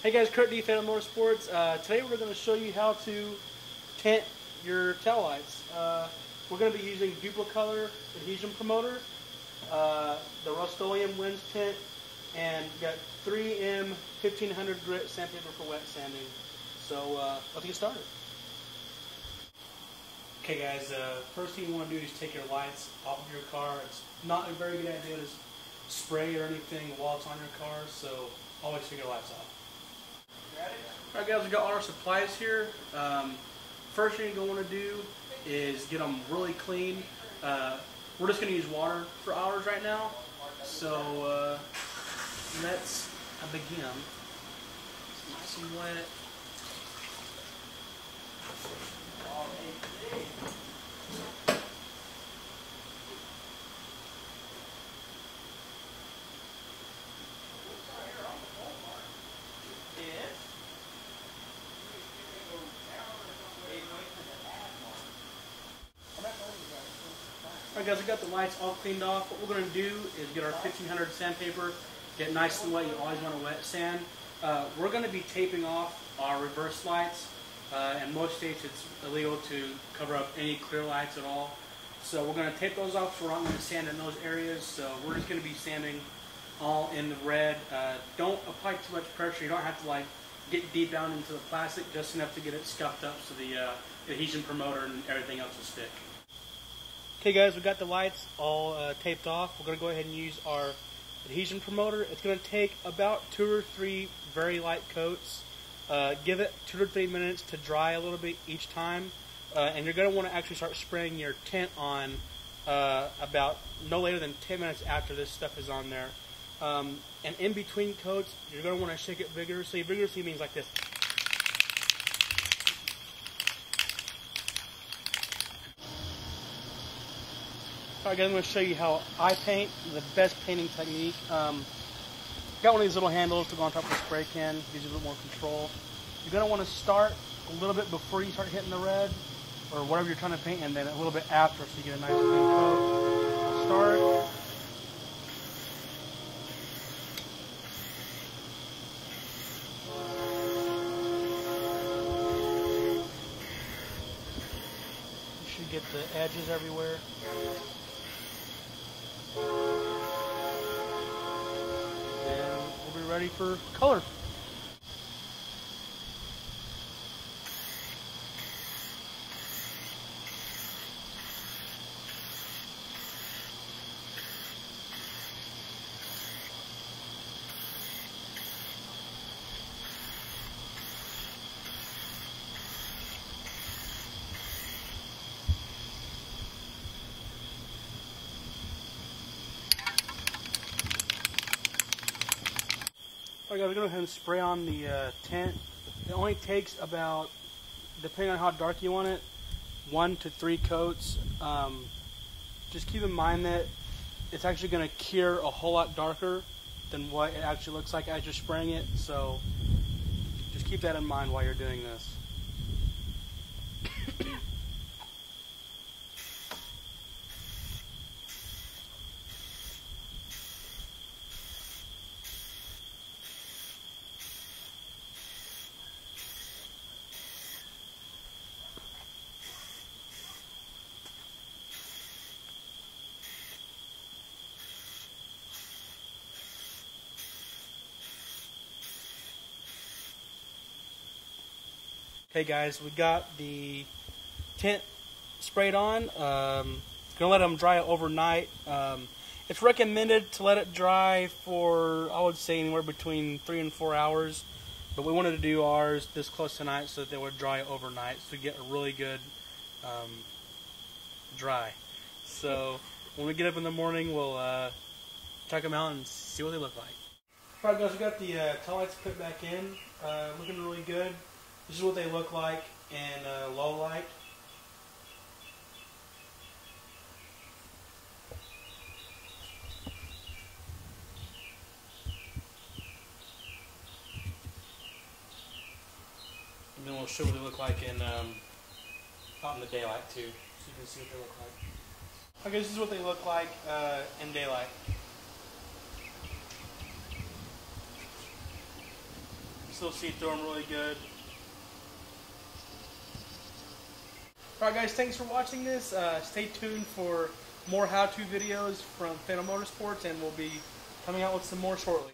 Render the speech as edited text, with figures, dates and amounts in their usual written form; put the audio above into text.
Hey guys, Kurt D, fan of Motorsports. Today we're going to show you how to tint your tail lights. We're going to be using Duplicolor adhesion promoter, the Rust-Oleum lens tint, and we got 3M 1500 grit sandpaper for wet sanding. So let's get started. Okay guys, first thing you want to do is take your lights off of your car. It's not a very good idea to spray or anything while it's on your car, so always take your lights off. Alright guys, we got all our supplies here. First thing you're going to want to do is get them really clean. We're just going to use water for ours right now. So let's begin. It's nice and wet. Alright guys, we got the lights all cleaned off. What we're going to do is get our 1500 sandpaper, get nice and wet. You always want to wet sand. We're going to be taping off our reverse lights. In most states it's illegal to cover up any clear lights at all. So we're going to tape those off so we're not going to sand in those areas. So we're just going to be sanding all in the red. Don't apply too much pressure. You don't have to like get deep down into the plastic, just enough to get it scuffed up so the adhesion promoter and everything else will stick. Okay guys, we got the lights all taped off. We're going to go ahead and use our adhesion promoter. It's going to take about 2 or 3 very light coats. Give it 2 to 3 minutes to dry a little bit each time. And you're going to want to actually start spraying your tint on about no later than 10 minutes after this stuff is on there. And in between coats, you're going to want to shake it vigorously. Vigorously means like this. Alright guys, I'm going to show you how I paint, the best painting technique. Got one of these little handles to go on top of the spray can, gives you a little more control. You're going to want to start a little bit before you start hitting the red, or whatever you're trying to paint, and then a little bit after so you get a nice clean coat. Start. You should get the edges everywhere. And we'll be ready for color. Alright guys, we're going to go ahead and spray on the tint. It only takes about, depending on how dark you want it, 1 to 3 coats. Just keep in mind that it's actually going to cure a whole lot darker than what it actually looks like as you're spraying it. So just keep that in mind while you're doing this. Okay guys, we got the tint sprayed on. Gonna let them dry overnight. It's recommended to let it dry for, I would say, anywhere between 3 and 4 hours. But we wanted to do ours this close tonight so that they would dry overnight, so we get a really good dry. So when we get up in the morning, we'll check them out and see what they look like. Alright guys, we got the tail lights put back in. Looking really good. This is what they look like in low light. And then we'll show what they look like in out in the daylight too, so you can see what they look like. Okay, this is what they look like in daylight. Still see through them really good. Alright guys, thanks for watching this. Stay tuned for more how-to videos from Phantom Motorsports, and we'll be coming out with some more shortly.